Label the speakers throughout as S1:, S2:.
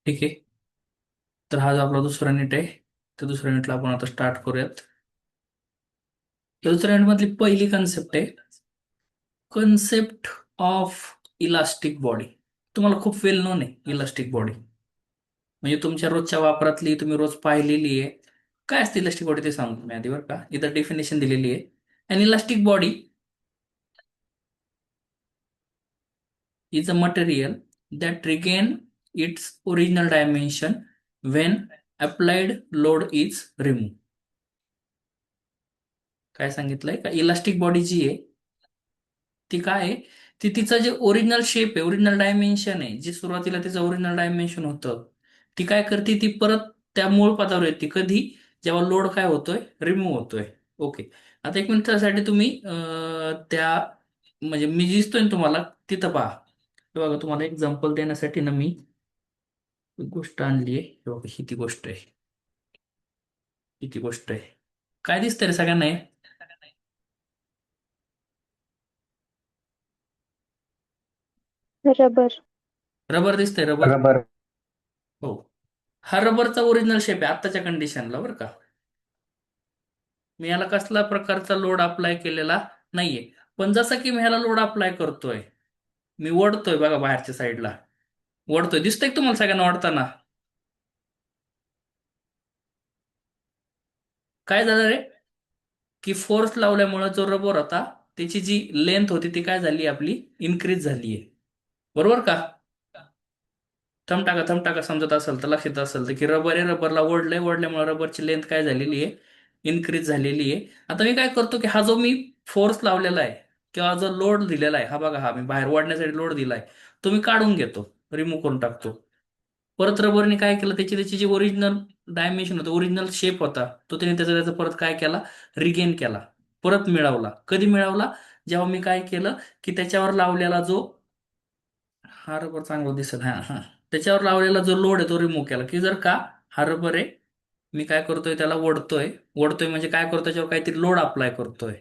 S1: ठीक आहे. तर हा जो आपला दुसरा युनिट आहे, त्या दुसऱ्या युनिटला आपण आता स्टार्ट करूयात. या दुसऱ्या युनिट मधली पहिली कन्सेप्ट आहे कन्सेप्ट ऑफ इलास्टिक बॉडी. तुम्हाला खूप वेल नोन आहे इलास्टिक बॉडी, म्हणजे तुमच्या रोजच्या वापरातली, तुम्ही रोज पाहिलेली आहे. काय असते इलास्टिक बॉडी ते सांगतो मी आधी, बरं का. इथं डेफिनेशन दिलेली आहे. An elastic body is a material that regain its original dimension when applied load is removed. काय सांगितलंय का इलास्टिक बॉडी जी आहे ती काय आहे, ती तिचं जे ओरिजिनल शेप आहे, ओरिजिनल डायमेन्शन आहे, जे सुरुवातीला तिचं ओरिजिनल डायमेन्शन होतं, ती काय करते, ती परत त्या मूळ पदावर येते. कधी? जेव्हा लोड काय होतोय, रिमूव्ह होतोय. ओके. आता एक मिनिटासाठी तुम्ही त्या, म्हणजे मी दिसतोय ना तुम्हाला, तिथं पहा. हे बघा, तुम्हाला एक्झाम्पल देण्यासाठी ना मी एक गोष्ट आणली आहे. हे बघा, ही ती गोष्ट आहे. ही ती गोष्ट आहे. काय दिसतंय रे सगळ्यांना हे?
S2: रबर.
S1: रबर दिसतंय, रबर.
S3: रबर.
S1: हो. हा रबरचा ओरिजिनल शेप आहे आत्ताच्या कंडिशनला, बरं का. मी याला कसला प्रकारचा लोड अप्लाय केलेला नाहीये. पण जसं की मी ह्याला लोड अप्लाय करतोय, मी ओढतोय बघा बाहेरच्या साईडला, ओढतोय. दिसतंय का तुम्हाला सगळ्यांना ओढताना? काय झालं रे, की फोर्स लावल्यामुळे जो रबर होता, त्याची जी लेंथ होती ती काय झाली, आपली इन्क्रीज झाली आहे. बरोबर का? थमटाका समजत असेल तर, लक्षात असेल तर, की रबर आहे, रबरला ओढलंय, ओढल्यामुळे रबरची लेंथ काय झालेली आहे, इन्क्रीज झालेली आहे. आता मी काय करतो, की हा जो मी फोर्स लावलेला आहे किंवा जो लोड दिलेला आहे, हा बघा, हा मी बाहेर ओढण्यासाठी लोड दिलाय, तो मी काढून घेतो, रिमूव्ह करून टाकतो. परत रबरने काय केलं, त्याची त्याची जी ओरिजिनल डायमेन्शन होतं, ओरिजिनल शेप होता, तो त्याने त्याचा परत काय केला, रिगेन केला, परत मिळवला. कधी मिळवला? जेव्हा मी काय केलं, की त्याच्यावर लावलेला जो, हा रबर चांगला दिसत, हा हा, त्याच्यावर लावलेला जो लोड आहे तो रिमूव्ह केला. की जर का हा रबर आहे, मी काय करतोय, त्याला ओढतोय. ओढतोय म्हणजे काय करतोय, त्याच्यावर काहीतरी लोड अप्लाय करतोय.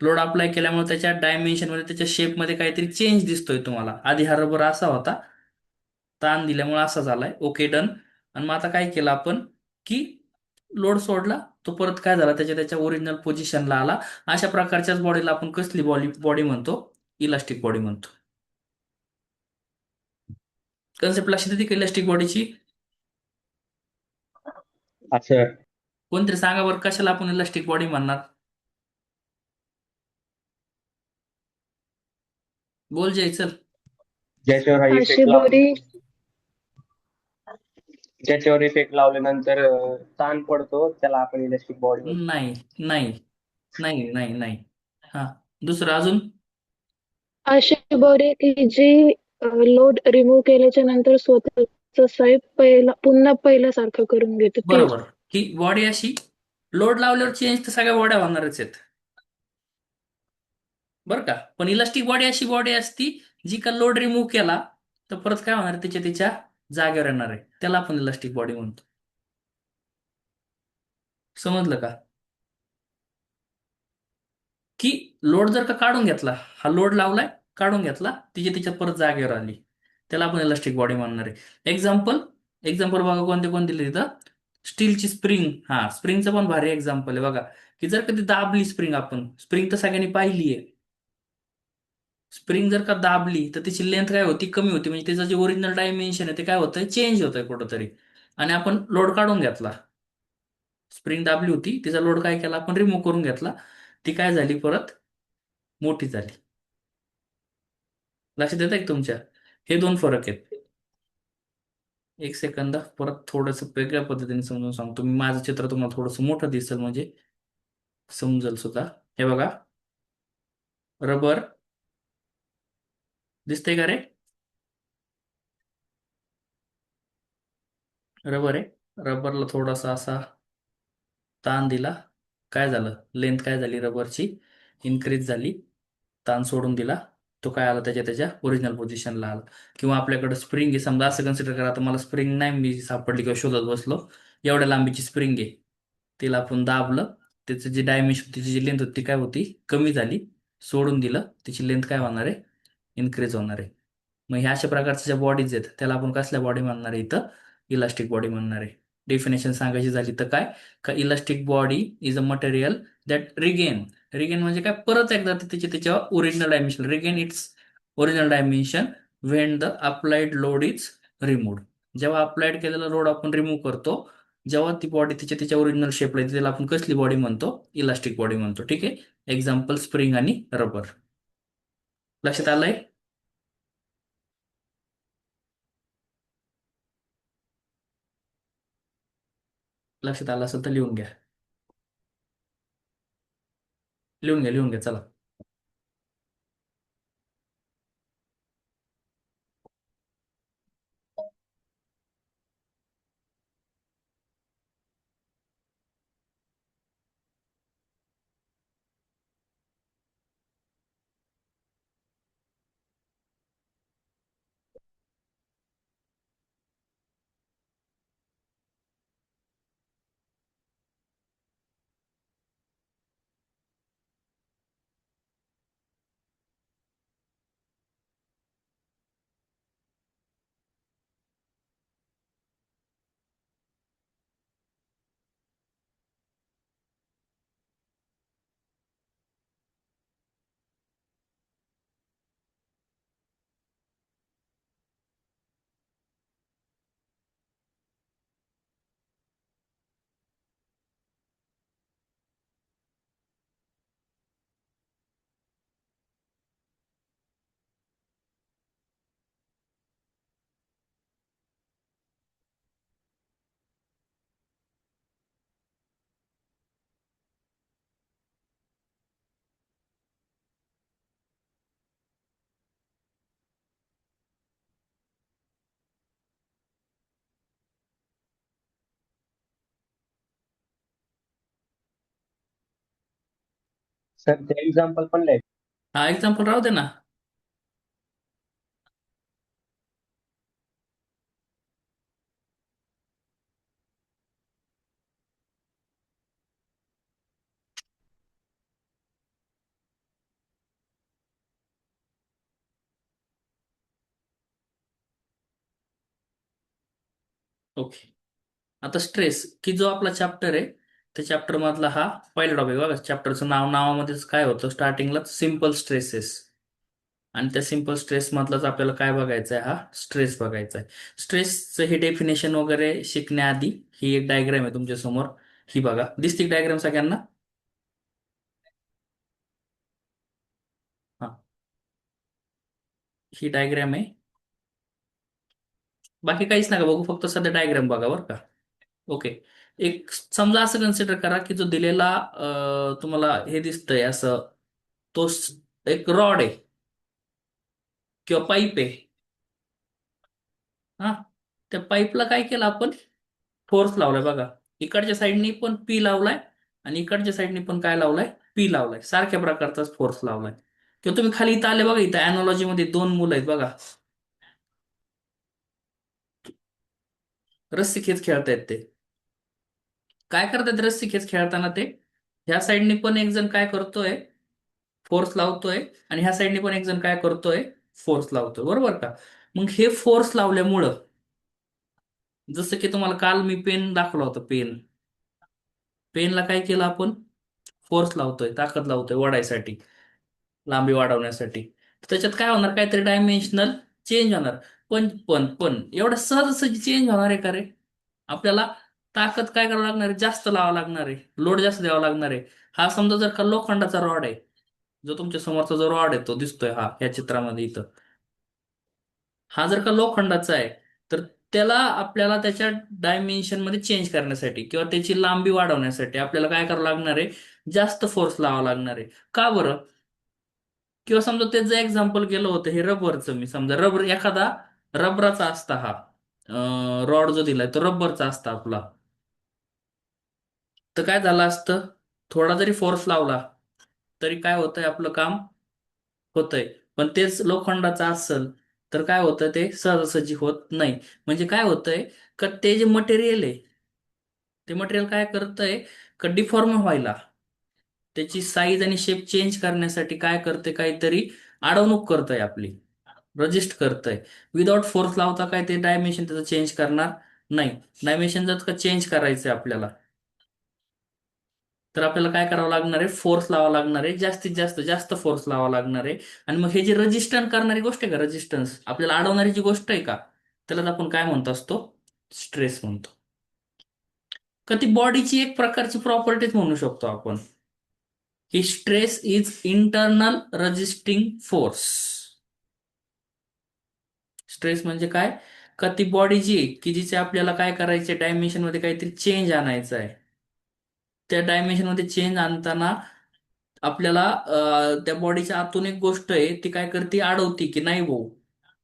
S1: लोड अप्लाय केल्यामुळे त्याच्या डायमेन्शन मध्ये, त्याच्या शेपमध्ये काहीतरी चेंज दिसतोय तुम्हाला. आधी हा रबर असा होता, ताण दिल्यामुळे असा झालाय. Okay, done. आणि मग आता काय केलं आपण, की लोड सोडला, तो परत काय झाला, त्याच्या त्याच्या ओरिजिनल पोझिशनला आला. अशा प्रकारच्याच बॉडीला आपण कसली बॉडी बॉडी म्हणतो, इलास्टिक बॉडी म्हणतो. कन्सेप्ट लक्षात येते का इलास्टिक बॉडीची?
S3: असं.
S1: कोणतरी सांगा बरं, कशाला आपण इलास्टिक बॉडी म्हणणार? बोल जय, चल.
S3: ज्याच्यावर हा
S2: अशी
S3: इफेक्ट लावले
S2: बॉडी.
S3: ज्याच्यावर इफेक्ट लावल्यानंतर ताण पडतो, त्याला आपण इलेक्ट्रिक बॉडी म्हणतो.
S1: नाही, नाही, नाही, नाही, नाही. हा, दुसरं अजून.
S2: अशी बॉडी की जी लोड रिमूव्ह केल्याच्या नंतर स्वतःच साईज पुन्हा पहिल्यासारखं करून घेते ती.
S1: बरोबर. ही बॉडी अशी, लोड लावल्यावर चेंज तर सगळ्या बॉड्या होणारच आहेत, बरं का. पण इलास्टिक बॉडी अशी बॉडी असती, जी का लोड रिमूव्ह केला तर परत काय होणार, तिच्या तिच्या जागेवर येणार आहे. त्याला आपण इलास्टिक बॉडी म्हणतो. समजलं का? की लोड जर का काढून घेतला, हा लोड लावलाय, काढून घेतला, तिच्या तिच्या परत जागेवर आली, त्याला आपण इलास्टिक बॉडी म्हणणार आहे. एक्झाम्पल, एक्झाम्पल बघा, कोणते कोणते दिले तिथं. स्टीलची स्प्रिंग, हा, स्प्रिंगचं पण भारी एक्झाम्पल आहे बघा. की जर कधी दाबली स्प्रिंग, आपण स्प्रिंग तर सगळ्यांनी पाहिली आहे. स्प्रिंग जर का दाबली तर तिची लेंथ काय होती, कमी होती. म्हणजे त्याचं जे ओरिजिनल डायमेन्शन आहे ते काय होतंय, चेंज होतंय कुठंतरी. आणि आपण लोड काढून घेतला, स्प्रिंग दाबली होती, तिचा लोड काय केला, आपण रिमूव्ह करून घेतला, ती काय झाली, परत मोठी झाली. लक्षात येतं का तुमच्या? हे दोन फरक आहेत. एक सेकंद, परत थोडंसं वेगळ्या पद्धतीने समजून सांगतो मी. माझं चित्र तुम्हाला थोडंसं मोठं दिसेल, म्हणजे समजेल सुद्धा. हे बघा, रबर दिसतंय का रे? रबर आहे, रबरला थोडासा असा ताण दिला, काय झालं, लेंथ काय झाली रबरची, इन्क्रीज झाली. ताण सोडून दिला, तो काय आला, त्याच्या त्याच्या ओरिजिनल पोझिशनला आला. किंवा आपल्याकडे स्प्रिंग आहे समजा, असं कन्सिडर करा. आता मला स्प्रिंग नाही मी सापडली किंवा शोधत बसलो, एवढ्या लांबीची स्प्रिंग आहे, तिला आपण दाबलं, त्याचं जी डायमेन्शन, तिची जी लेंथ होती ती काय होती, कमी झाली. सोडून दिलं, तिची लेंथ काय होणार आहे, इन्क्रीज होणार आहे. मग ह्या अशा प्रकारच्या ज्या बॉडीज आहेत त्याला आपण कसल्या बॉडी म्हणणार आहे इथं? इलास्टिक बॉडी म्हणणार आहे. डेफिनेशन सांगायची झाली तर काय? का elastic body is a material that regain, regain म्हणजे काय, परत एकदा ते त्याच्या original dimension, regain its original dimension Wien the applied load is removed. जेव्हा अप्लाइड केलेला लोड आपण रिमूव्ह करतो, जेव्हा ती बॉडी तिच्या ओरिजिनल शेपला येते, त्याला आपण कसली बॉडी म्हणतो? इलास्टिक बॉडी म्हणतो. ठीक आहे. एक्झाम्पल स्प्रिंग आणि रबर. लक्षात आलंय? लक्षात आलं असेल तर लिहून घ्या. लिहून घ्या, लिहून घ्या, चला.
S3: सर ते एक्झाम्पल पण लिहायचं.
S1: हा एक्झाम्पल राहू दे ना. ओके. आता स्ट्रेस की जो आपला चॅप्टर आहे, त्या चॅप्टर मधला हा पहिला टॉपिक बघा. चॅप्टरचं नावामध्येच काय होतं, स्टार्टिंगला सिम्पल स्ट्रेसेस, आणि त्या सिम्पल स्ट्रेस मधलाच आपल्याला काय बघायचं आहे? हा स्ट्रेस बघायचा आहे. स्ट्रेसचं हे डेफिनेशन वगैरे शिकण्याआधी ही एक डायग्राम आहे तुमच्या समोर. ही बघा, दिसती डायग्राम सगळ्यांना? हा, ही डायग्राम आहे. बाकी काहीच नका बघू, फक्त सध्या डायग्राम बघा बरं का. ओके. एक समजा असं कन्सिडर करा की जो दिलेला तुम्हाला हे दिसतंय असं, तो एक रॉड आहे किंवा पाईप आहे. हा, त्या पाईपला काय केलं आपण? फोर्स लावलाय बघा. इकडच्या साईडनी पण पी लावलाय आणि इकडच्या साईडनी पण काय लावलाय? पी लावलाय. सारख्या प्रकारचाच फोर्स लावलाय. किंवा तुम्ही खाली इथं आले बघा, इथं अॅनॉलॉजी मध्ये दोन मुलं आहेत बघा, रस्सी खेच खेळतायत ते. काय करतात रस्सी खेच खेळताना ते? ह्या साईडनी पण एक जण काय करतोय? फोर्स लावतोय. आणि ह्या साईडनी पण एक जण काय करतोय? फोर्स लावतोय, बरोबर का? मग हे फोर्स लावल्यामुळं, जसं की तुम्हाला काल मी पेन दाखवला होता, पेन, पेनला काय केलं आपण? फोर्स लावतोय, ताकद लावतोय वाढायसाठी, लांबी वाढवण्यासाठी. तर त्याच्यात काय होणार? काहीतरी डायमेन्शनल चेंज होणार. पण एवढं सहजासहजी चेंज होणार आहे का रे? आपल्याला ताकद काय करावं लागणार आहे? जास्त लावावं लागणार आहे, लोड जास्त द्यावा लागणार आहे. हा समजा जर का लोखंडाचा रॉड आहे, जो तुमच्या समोरचा जो रॉड आहे तो दिसतोय हा या चित्रामध्ये इथं, हा जर का लोखंडाचा आहे, तर त्याला आपल्याला त्याच्या डायमेन्शन मध्ये चेंज करण्यासाठी किंवा त्याची लांबी वाढवण्यासाठी आपल्याला काय करावं लागणार आहे? जास्त फोर्स लावावा लागणार आहे. का बरं? किंवा समजा त्याचं एक्झाम्पल केलं होतं हे रबरचं, मी समजा रबर, एखादा रबराचा असता हा रॉड जो दिलाय तो रबरचा असता आपला, तर काय झालं असतं? थोडा जरी फोर्स लावला तरी काय होतंय? आपलं काम होतंय. पण तेच लोखंडाचं असेल तर काय होतं? ते सहजासहजी होत नाही. म्हणजे काय होतंय? का ते जे मटेरियल आहे, ते मटेरियल काय करतंय? का डिफॉर्म व्हायला, त्याची साईज आणि शेप चेंज करण्यासाठी काय करते? काहीतरी अडवणूक करतंय आपली. रजिस्ट करतंय. विदाउट फोर्स लावता काय ते डायमेन्शन त्याचं चेंज करणार नाही. डायमेन्शन जर का चेंज करायचंय आपल्याला, तर आपल्याला काय करावं लागणार आहे, फोर्स लावावा लागणार आहे, जास्तीत जास्त जास्त फोर्स लावावा लागणार आहे. आणि मग हे जे रजिस्टन्स करणारी गोष्ट आहे का, रेजिस्टन्स आपल्याला अडवणारी जी गोष्ट आहे का, त्याला आपण काय म्हणतो असतो, स्ट्रेस म्हणतो. का ती बॉडीची एक प्रकारची प्रॉपर्टीच म्हणू शकतो आपण, की stress is internal resisting force. Stress म्हणजे काय, का ती बॉडी जी आहे, की जिचे आपल्याला काय करायचे, डायमेन्शन मध्ये काहीतरी चेंज आणायचं आहे. त्या डायमेन्शन मध्ये चेंज आणताना आपल्याला त्या बॉडीच्या आतून एक गोष्ट आहे, ती काय करते, अडवती, की नाही भाऊ,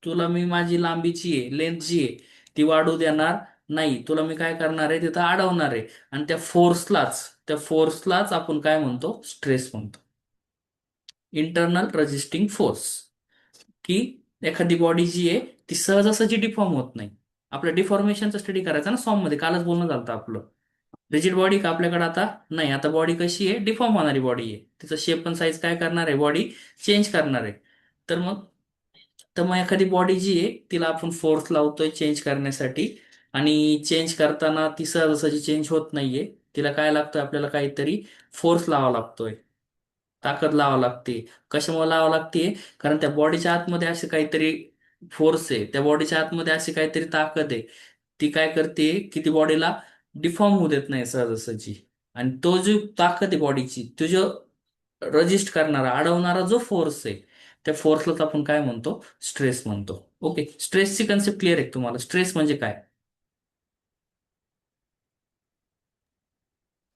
S1: तुला मी माझी लांबीची आहे, लेंथ जी आहे ती वाढू देणार नाही, तुला मी काय करणार आहे, तिथं अडवणार आहे. आणि त्या फोर्सलाच आपण काय म्हणतो, स्ट्रेस म्हणतो. Internal resisting force. की एखादी बॉडी जी आहे ती सहजासहजी डिफॉर्म होत नाही. आपल्या डिफॉर्मेशनचा स्टडी करायचा ना फॉर्म मध्ये, कालच बोलणं झालं होतं आपलं. रिजिड बॉडी का आपल्याकडे आता नाही, आता बॉडी कशी आहे, डिफॉर्म होणारी बॉडी आहे. तिचा शेप पण साईज काय करणार आहे, बॉडी चेंज करणार आहे. तर मग तर मग एखादी बॉडी जी आहे तिला आपण फोर्स लावतोय चेंज करण्यासाठी, आणि चेंज करताना ती सहजासहजी चेंज होत नाहीये. तिला काय लागतोय, आपल्याला काहीतरी फोर्स लावा लागतोय, ताकद लावा लागते. कशामुळे लावा लागते, कारण त्या बॉडीच्या आतमध्ये असे काहीतरी फोर्स आहे, त्या बॉडीच्या आतमध्ये अशी काहीतरी ताकद आहे. ती काय करते, की ती बॉडीला डिफॉर्म होऊ देत नाही सहजासहजी. आणि तो जो ताकद आहे बॉडीची, तो जो रजिस्ट करणारा, अडवणारा जो फोर्स आहे, त्या फोर्सलाच आपण काय म्हणतो, स्ट्रेस म्हणतो. ओके, स्ट्रेसची कन्सेप्ट क्लिअर आहे का तुम्हाला, स्ट्रेस म्हणजे काय?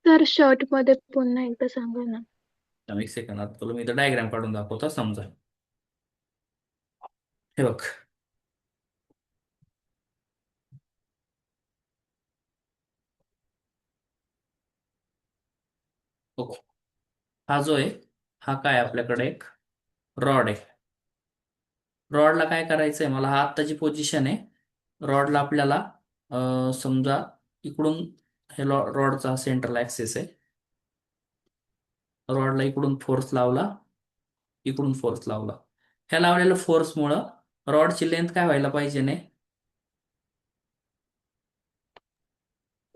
S2: तर शॉर्ट मध्ये पुन्हा एकदा सांगा ना.
S1: एक सेकंड, आता तुला मी इथं डायग्राम काढून दाखवतो, समजा. हे बघ. ओके, हा जो आहे, हा काय आपल्याकडे एक रॉड आहे. रॉडला काय करायचंय, मला हा आत्ताची पोझिशन आहे. रॉडला आपल्याला समजा इकडून, हे रॉडचा सेंट्रल ऍक्सिस आहे. रॉडला इकडून फोर्स लावला, इकडून फोर्स लावला. ह्या लावलेल्या फोर्समुळं रॉडची लेंथ काय व्हायला पाहिजे नाही,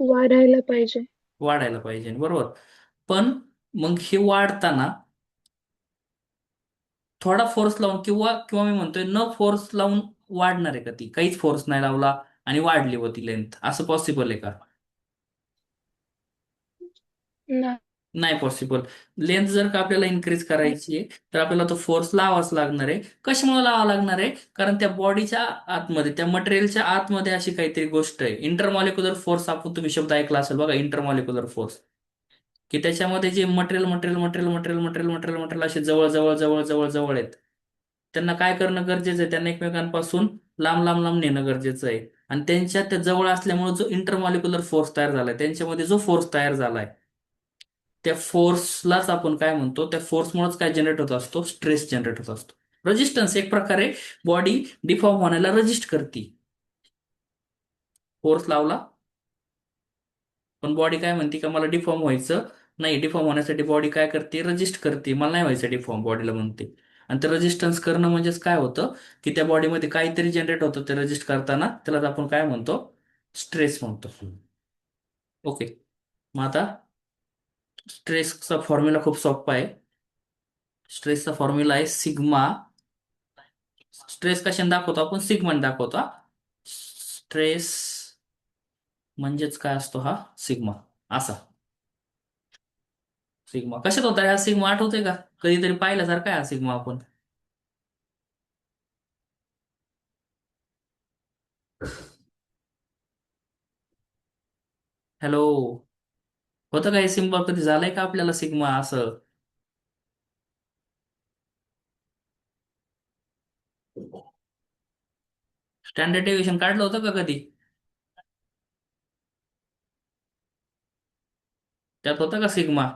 S2: वाढायला पाहिजे.
S1: वाढायला पाहिजे, बरोबर. पण मग हे वाढताना थोडा फोर्स लावून, किंवा किंवा मी म्हणतोय न फोर्स लावून वाढणार आहे का ती, काहीच फोर्स नाही लावला आणि वाढली होती लेंथ, असं पॉसिबल आहे का?
S2: ना.
S1: नाही पॉसिबल. लेंथ जर का आपल्याला इन्क्रीज करायची आहे, तर आपल्याला तो फोर्स लावाच लागणार आहे. कशामुळे लावा लागणार आहे, कारण त्या बॉडीच्या आतमध्ये, त्या मटेरियलच्या आतमध्ये अशी काहीतरी गोष्ट आहे, इंटरमॉलिक्युलर फोर्स. आपण तुम्ही शब्द ऐकला असेल बघा, इंटरमॉलिक्युलर फोर्स. की त्याच्यामध्ये जे material material material material material material material असे जवळ जवळ जवळ जवळ जवळ आहेत, त्यांना काय करणं गरजेचं आहे, त्यांना एकमेकांपासून लांब लांब लांब नेणं गरजेचं आहे. आणि त्यांच्या त्या जवळ असल्यामुळे जो इंटरमॉलिक्युलर फोर्स तयार झालाय, त्यांच्यामध्ये जो फोर्स तयार झालाय, त्या फोर्सलाच आपण काय म्हणतो, त्या फोर्समुळेच काय जनरेट होत असतो, स्ट्रेस जनरेट होत असतो. रेजिस्टन्स एक प्रकारे बॉडी डिफॉर्म होण्याला रजिस्ट करते. फोर्स लावला, पण बॉडी काय म्हणते, का मला डिफॉर्म व्हायचं नाही, डिफॉर्म होण्यासाठी बॉडी काय करते, रजिस्ट करते, मला नाही व्हायचं डिफॉर्म, बॉडीला म्हणते. आणि ते रेजिस्टन्स करणं म्हणजेच काय होतं, की त्या बॉडीमध्ये काहीतरी जनरेट होतं ते रजिस्ट करताना, त्याला आपण काय म्हणतो, स्ट्रेस म्हणतो. ओके, मग आता स्ट्रेसचा फॉर्म्युला खूप सोपा आहे. स्ट्रेसचा फॉर्म्युला आहे सिग्मा. स्ट्रेस कशाने दाखवतो आपण, सिग्माने दाखवतो हा. स्ट्रेस म्हणजेच काय असतो हा, सिग्मा. असा सिग्मा कशात होता, हा सिग्मा आठवतोय का, कधीतरी पाहिल्यासारखा आहे हा सिग्मा आपण. हॅलो, होतं का हे सिम्बॉल, कधी झालंय का आपल्याला सिग्मा असं? स्टँडर्ड डेव्हिएशन काढलं होतं का कधी? त्यात होतं का सिग्मा?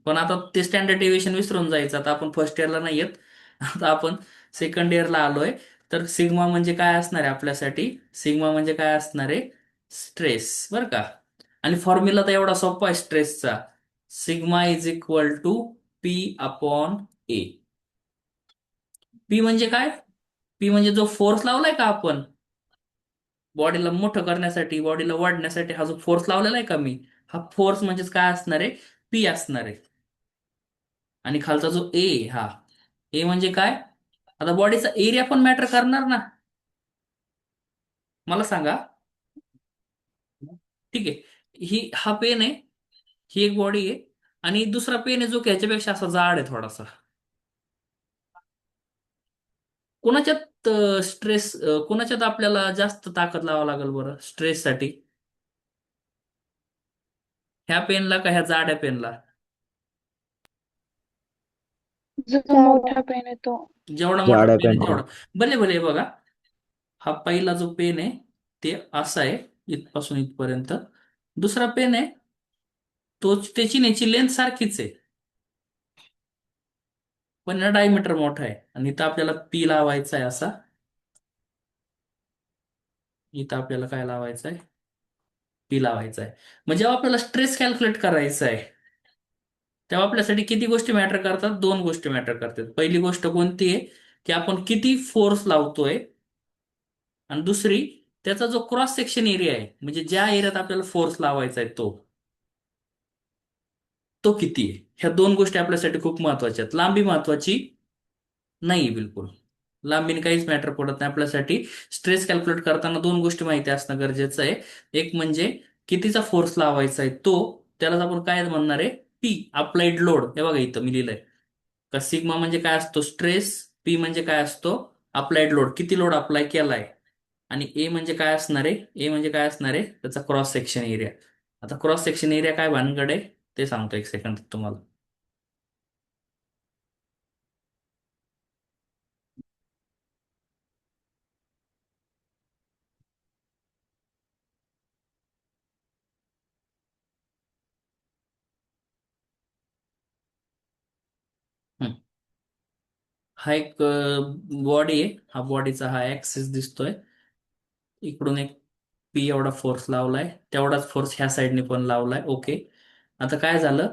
S1: पण आता ते स्टँडर्ड डेव्हिएशन विसरून जायचं. आता आपण फर्स्ट इयरला नाही येत, आता आपण सेकंड इयरला आलोय. तर सिग्मा म्हणजे काय असणार आहे आपल्यासाठी, सिग्मा म्हणजे काय असणार आहे, स्ट्रेस, बरं का. आणि फॉर्म्युला तर एवढा सोपा आहे स्ट्रेसचा, sigma is equal to P upon A. P म्हणजे काय, पी म्हणजे जो फोर्स लावलाय का आपण बॉडीला मोठं करण्यासाठी, बॉडीला वाढण्यासाठी, हा जो फोर्स लावलेला आहे का मी, हा फोर्स म्हणजेच काय असणार आहे, पी असणार आहे. आणि खालचा जो ए, हा ए म्हणजे काय, आता बॉडीचा एरिया पण मॅटर करणार ना, मला सांगा. ठीक आहे, हा पेन आहे, ही एक बॉडी आहे, आणि दुसरा पेन आहे जो की ह्याच्यापेक्षा असा जाड आहे थोडासा. कोणाच्यात स्ट्रेस, कोणाच्यात आपल्याला जास्त ताकद लावावं लागेल बरं स्ट्रेससाठी, ह्या पेनला का ह्या जाड्या पेनला?
S2: जो मोठा पेन येतो.
S1: जेवढा मोठा
S4: जाड्या
S1: पेन आहे
S4: पेनला.
S1: तेवढा. भले भले बघा, हा पहिला जो पेन आहे ते असा आहे इथपासून इथपर्यंत. दुसरा पेन आहे तोच, त्याची याची लेंथ सारखीच आहे, पण डायमीटर मोठा आहे. आणि इथं आपल्याला पी लावायचा आहे असा, इथं आपल्याला काय लावायचं आहे, पी लावायचा आहे. म्हणजे जेव्हा आपल्याला स्ट्रेस कॅल्क्युलेट करायचा आहे तेव्हा आपल्यासाठी किती गोष्टी मॅटर करतात, दोन गोष्टी मॅटर करतात. पहिली गोष्ट कोणती आहे, की आपण किती फोर्स लावतोय, आणि दुसरी त्याचा जो क्रॉस सेक्शन एरिया आहे, म्हणजे ज्या एरियात आपल्याला फोर्स लावायचा आहे तो किती आहे. ह्या दोन गोष्टी आपल्यासाठी खूप महत्वाच्या आहेत. लांबी महत्वाची नाही बिलकुल, लांबीने काहीच मॅटर पडत नाही आपल्यासाठी. स्ट्रेस कॅल्क्युलेट करताना दोन गोष्टी माहिती असणं गरजेचं आहे. एक म्हणजे कितीचा फोर्स लावायचा आहे त्यालाच आपण काय म्हणणार आहे, पी, अप्लाइड लोड. हे बघा इथं मी लिहिलंय का सिग्मा म्हणजे काय असतो स्ट्रेस, पी म्हणजे काय असतो अप्लाइड लोड, किती लोड अप्लाय केलाय. आणि ए म्हणजे काय असणार आहे, ए म्हणजे काय असणार आहे त्याचा क्रॉस सेक्शन एरिया. आता क्रॉस सेक्शन एरिया काय भानगड आहे ते सांगतो एक सेकंड तुम्हाला. हम्म. हा एक बॉडी आहे, हा बॉडीचा हा ऍक्सिस दिसतोय. इकडून एक पी एवढा फोर्स लावलाय, तेवढाच फोर्स ह्या साईडने पण लावलाय. ओके. आता काय झालं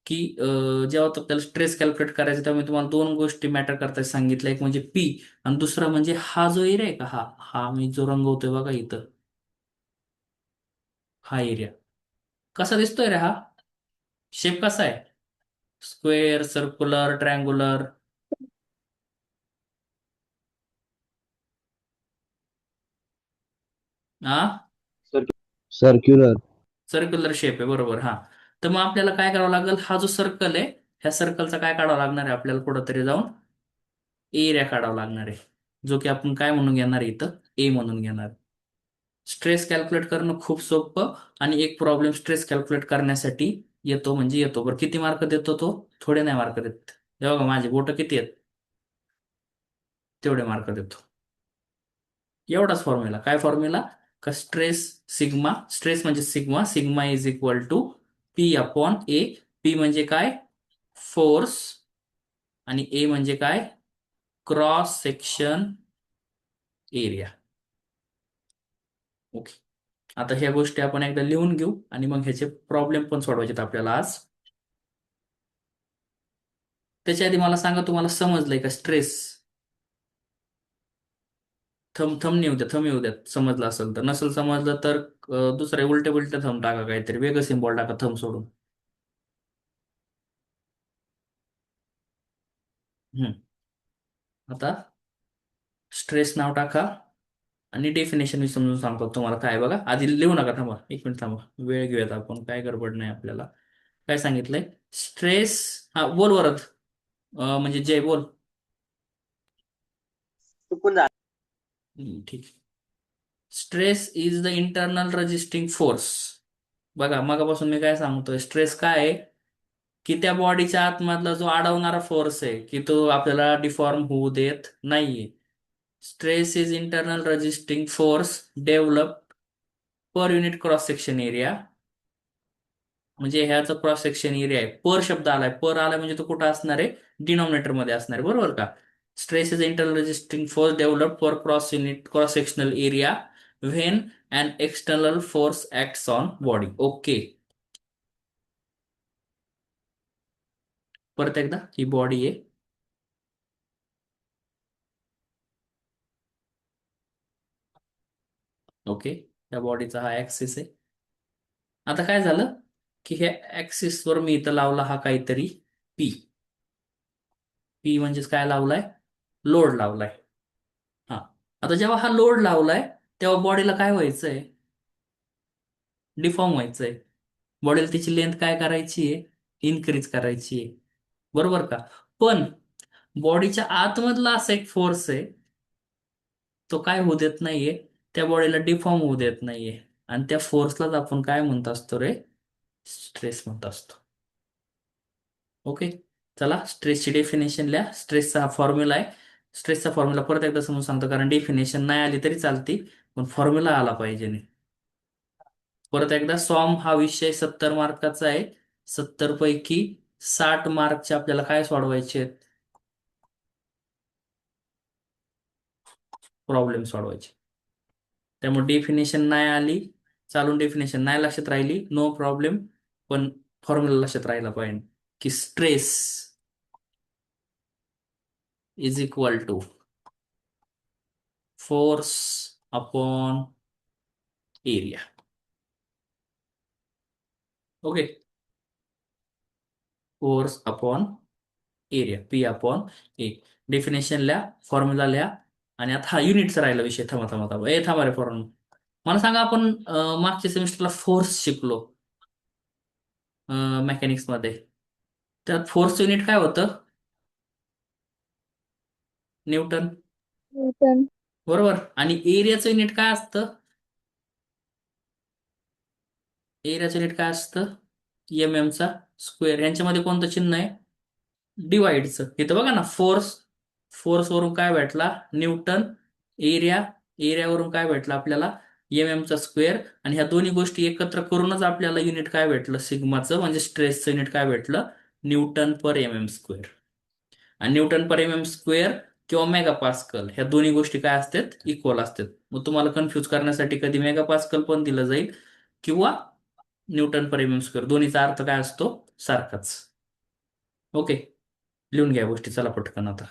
S1: की जेव्हा आपल्याला स्ट्रेस कॅल्क्युलेट करायचं तेव्हा मी तुम्हाला दोन गोष्टी मॅटर करताना सांगितलं, एक म्हणजे पी, आणि दुसरा म्हणजे हा जो एरिया आहे का, हा हा मी जो रंगवतोय बघा इथं, हा एरिया कसा दिसतोय रे, हा शेप कसा आहे, स्क्वेअर, सर्क्युलर, ट्रँग्युलर? हा,
S4: सर्क्युलर.
S1: सर्क्युलर शेप आहे बरोबर. हा, तर मग आपल्याला काय करावं लागेल, हा जो सर्कल आहे ह्या सर्कलचा काय काढावं लागणार आहे आपल्याला, कुठंतरी जाऊन एरिया काढावा लागणार आहे, जो की आपण काय म्हणून घेणार आहे इथं, ए म्हणून घेणार. स्ट्रेस कॅल्क्युलेट करणं खूप सोपं, आणि एक प्रॉब्लेम स्ट्रेस कॅल्क्युलेट करण्यासाठी येतो म्हणजे येतो. बरं किती मार्क देतो तो, थोडे नाही मार्क देत. हे बघा माझे बोट किती आहेत, तेवढे मार्क देतो. एवढाच फॉर्म्युला, काय फॉर्म्युला, का स्ट्रेस सिग्मा, स्ट्रेस म्हणजे sigma, sigma is equal to P upon A. P म्हणजे काय, फोर्स, आणि ए म्हणजे काय, क्रॉस सेक्शन एरिया. ओके. आता ह्या गोष्टी आपण एकदा लिहून घेऊ, आणि मग ह्याचे प्रॉब्लेम पण सोडवायचे आहेत आपल्याला आज. त्याच्या आधी मला सांगा, तुम्हाला समजलंय का स्ट्रेस? थम नाही उद्या, थम येऊ द्यात समजलं असेल तर. नसेल समजलं तर दुसरे उलटे उलटे थम टाका, काहीतरी वेगळं सिम्बॉल टाका थम सोडून. हम्म. आता स्ट्रेस नाव टाका, आणि डेफिनेशन मी समजून सांगतो तुम्हाला काय आहे. बघा आधी लिहू नका, थांबा एक मिनिट थांबा, वेळ घेऊयात आपण, काय गडबड नाही आपल्याला. काय सांगितलंय, स्ट्रेस, हा बोल वरत, म्हणजे जय बोल.
S3: चुकून झालं.
S1: ठीक. Stress is the internal resisting force. बघा मगापासून मी काय सांगतोय, स्ट्रेस काय आहे, की त्या बॉडीच्या आतमधला जो अडवणारा फोर्स आहे, की तो आपल्याला डिफॉर्म होऊ देत नाहीये. Stress is internal resisting force develop per unit cross section area. म्हणजे ह्याचा क्रॉस सेक्शन एरिया आहे, पर शब्द आलाय, पर आलाय म्हणजे तो कुठं असणार आहे, डिनॉमिनेटर मध्ये असणार आहे, बरोबर का. Stress is internal resisting force develop per cross sectional area when an external force acts on body. Okay. परत एकदा, ही बॉडी आहे, ओके, त्या बॉडीचा हा ऍक्सिस आहे. आता काय झालं की ह्या ऍक्सिसवर मी इथं लावला हा काहीतरी पी. पी म्हणजेच काय लावलाय? लोड लावलाय. हा, आता जेव्हा हा लोड लावलाय तेव्हा बॉडीला काय व्हायचंय? डिफॉर्म व्हायचंय. बॉडीला तिची लेंथ काय करायची आहे? इन्क्रीज करायची आहे. बरोबर का? पण बॉडीच्या आतमधला असा एक फोर्स आहे, तो काय होऊ देत नाहीये, त्या बॉडीला डिफॉर्म होऊ देत नाहीये. आणि त्या फोर्सलाच आपण काय म्हणत असतो रे? स्ट्रेस म्हणत असतो. ओके, चला स्ट्रेसची डेफिनेशन लिहा. स्ट्रेसचा हा फॉर्म्युला आहे. स्ट्रेसचा फॉर्म्युला परत एकदा समजून सांगतो, कारण डेफिनेशन नाही आली तरी चालती, पण फॉर्म्युला आला पाहिजे नाही. परत एकदा, सॉम हा विषय 70 मार्काचा आहे. 70 पैकी 60 मार्कचे आपल्याला काय सोडवायचे आहेत? प्रॉब्लेम सोडवायचे. त्यामुळे डेफिनेशन नाही आली, चालून डेफिनेशन नाही लक्षात राहिली, नो प्रॉब्लेम, पण फॉर्म्युला लक्षात राहिला पाहिजे की stress is equal to force upon area. Okay, force upon area, P upon A. Definition लिहा, फॉर्म्युला लिहा. आणि आता हा युनिटचा राहिला विषय. थांबा थांबा थांबा, थांबा रे फॉर्म्युला. मला सांगा, आपण मागच्या सेमिस्टरला फोर्स शिकलो मेकॅनिक्स मध्ये. त्यात फोर्स युनिट काय होतं? न्यूटन.
S2: न्यूटन.
S1: बरोबर. आणि एरियाचं युनिट काय असतं? एरियाचं युनिट काय असतं? चा स्क्वेअर. यांच्यामध्ये कोणतं चिन्ह आहे? डिवाइडचं. इथं बघा ना, फोर्स, फोर्स वरून काय भेटला? न्यूटन. एरिया, एरियावरून काय भेटलं आपल्याला? चा स्क्वेअर. आणि ह्या दोन्ही गोष्टी एकत्र करूनच आपल्याला युनिट काय भेटलं? सिग्माचं, म्हणजे स्ट्रेसचं युनिट काय भेटलं? Newton per square. आणि न्यूटन पर स्क्वेअर किंवा मेगा पास्कल, ह्या दोन्ही गोष्टी काय असतात? इक्वल असतात. मग तुम्हाला कन्फ्युज करण्यासाठी कधी मेगा पास्कल पण दिलं जाईल किंवा न्यूटन पर स्क्वेअर, दोन्हीचा अर्थ काय असतो? सारखाच. ओके, लिहून घ्या गोष्टी. चला पटकन आता.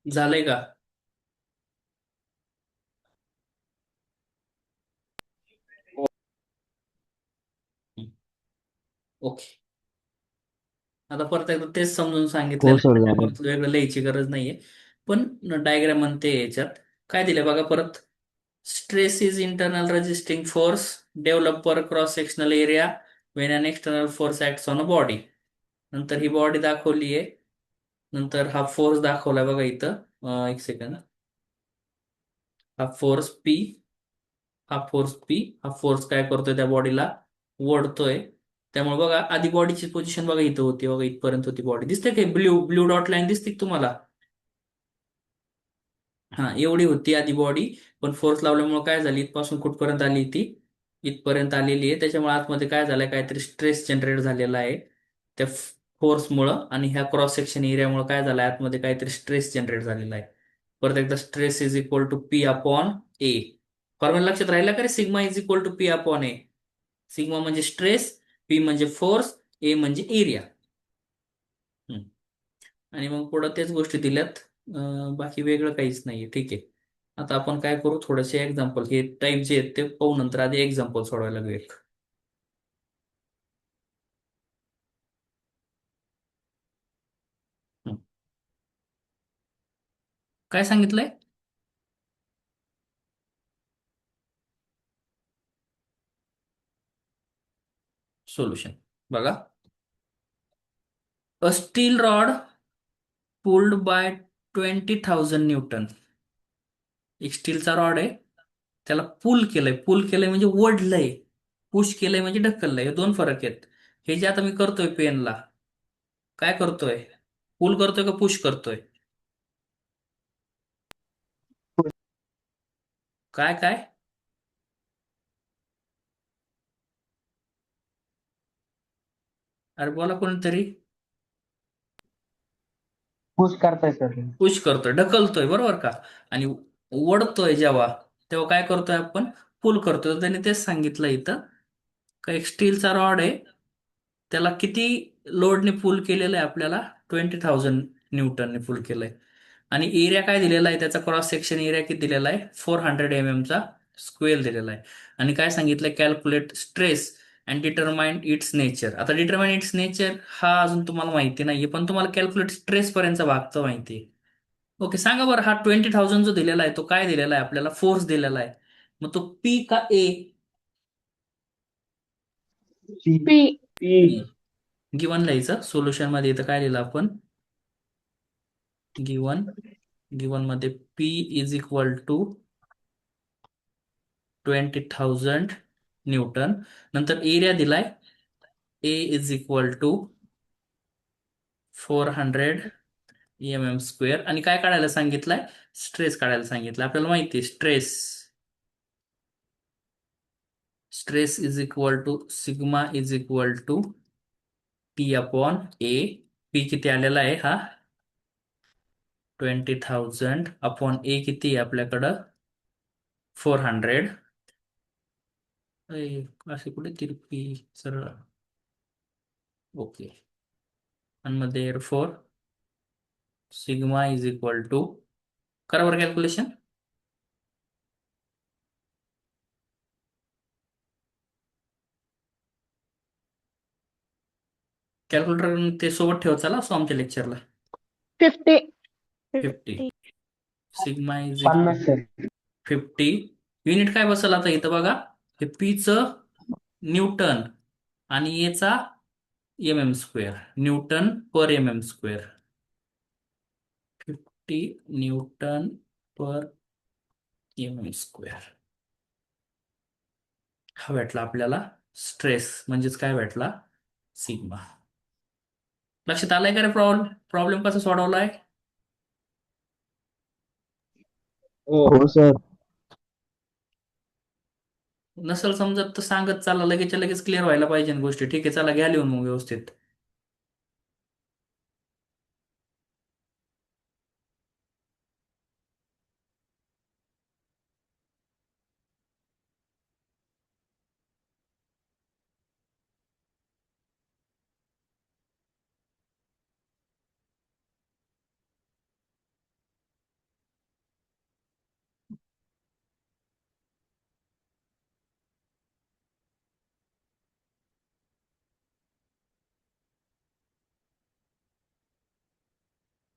S1: झालंय का? ओके, आता परत एकदा तेच समजून
S4: हो
S1: सांगितलेलं
S4: सर
S1: आहे,
S4: झालं.
S1: परत वेगळं लिहायची गरज नाहीये. पण डायग्राम म्हणते याच्यात काय दिले बघा परत. Stress is internal resisting force develop per cross sectional area when an external force acts on a body. नंतर ही बॉडी दाखवली आहे. नंतर हा फोर्स दाखवलाय बघा इथं. एक सेकंड. हा फोर्स पी, हा फोर्स पी, हा फोर्स काय करतोय? त्या बॉडीला ओढतोय. त्यामुळे बघा, आधी बॉडीची पोझिशन बघा इथं होती, बघा इथपर्यंत होती बॉडी. दिसते काय? ब्ल्यू ब्ल्यू डॉट लाईन दिसते का तुम्हाला? हा, एवढी होती आधी बॉडी. पण फोर्स लावल्यामुळे काय झाली? इथपासून कुठपर्यंत आली ती? इथपर्यंत आलेली आहे. त्याच्यामुळे आतमध्ये काय झालंय, काहीतरी स्ट्रेस जनरेट झालेला आहे त्या फोर्समुळं, आणि ह्या क्रॉस सेक्शन एरियामुळे काय झालंय, आतमध्ये काहीतरी स्ट्रेस जनरेट झालेला आहे. परत एकदा stress is equal to P upon A. Formula लक्षात राहिला का रे? Sigma is equal to P upon A. Sigma म्हणजे स्ट्रेस, पी म्हणजे फोर्स, ए म्हणजे एरिया. आणि मग पुढं तेच गोष्टी दिल्यात. बाकी वेगळं काहीच नाहीये. ठीक आहे. आता आपण काय करू, थोडेसे एक्झाम्पल हे टाईप जे आहेत ते पाहू, नंतर आधी एक्झाम्पल सोडवायला लागू एक. हं. काय सांगितलंय? सोल्युशन बघा. A steel rod pulled by 20,000 newton. एक स्टीलचा रॉड आहे, त्याला पुल केलंय म्हणजे ओढलंय. पुश केलंय म्हणजे ढकललंय. हे दोन फरक आहेत. हे जे आता मी करतोय पेनला, काय करतोय? पुल करतोय का पुश करतोय? काय काय? अरे बोला कोणीतरी.
S3: पुश करताय सर.
S1: पुश करतोय, ढकलतोय, बरोबर का? आणि ओढतोय जेव्हा, तेव्हा काय करतोय आपण? पुल करतोय. तर त्याने तेच सांगितलं इथं का एक स्टीलचा रॉड आहे, त्याला किती लोडने पुल केलेलं आहे आपल्याला? 20,000 न्यूटनने पुल केलंय. आणि एरिया काय दिलेला आहे, त्याचा क्रॉस सेक्शन एरिया किती दिलेला आहे? 400 mm चा स्क्वेअर दिलेला आहे. आणि काय सांगितलंय? Calculate stress and determine its nature. आता डिटरमाइन इट्स नेचर हा अजून तुम्हाला माहिती नाहीये, पण तुम्हाला कॅल्क्युलेट स्ट्रेस पर्यंतचा भाग तर माहिती आहे. ओके, सांगा बरं, हा 20,000 जो दिलेला आहे तो काय दिलेला आहे आपल्याला? फोर्स दिलेला आहे. मग तो पी का A?
S2: P.
S3: P.
S1: P. Given लिहायचं सोल्युशन मध्ये. इथं काय लिहिलं आपण? गिवन. गिवन मध्ये P is equal to 20,000 newton. नंतर एरिया दिलाय, A is equal to 400 mm². आणि काय काढायला सांगितलंय? स्ट्रेस काढायला सांगितलं. आपल्याला माहिती आहे stress. Stress is equal to sigma is equal to P upon A. P किती आलेला आहे हा? 20,000 अपॉन ए किती आहे आपल्याकडं? 400. असे कुठे तिरपी सरळ. ओके. आणि मग therefore sigma is equal to, करा बरं कॅल्क्युलेशन. कॅल्क्युलेटर ते सोबत ठेव, चला असो आमच्या लेक्चरला.
S2: 50.
S1: 50. Sigma is equal
S3: 50 sir.
S1: 50. Unit काय बसेल आता इथं बघा? हे पीचं न्यूटन आणि एचा mm². Newton per mm². 50 Newton per mm². हा भेटला आपल्याला स्ट्रेस, म्हणजेच काय भेटला? सिग्मा. लक्षात आलंय का रे? प्रॉब्लेम कसा सोडवलाय?
S4: हो सर.
S1: नसेल समजत तर सांगत चाला, लगेच लगेच क्लिअर व्हायला पाहिजे ना गोष्टी. ठीक आहे, चला घ्या लिहून मग व्यवस्थित.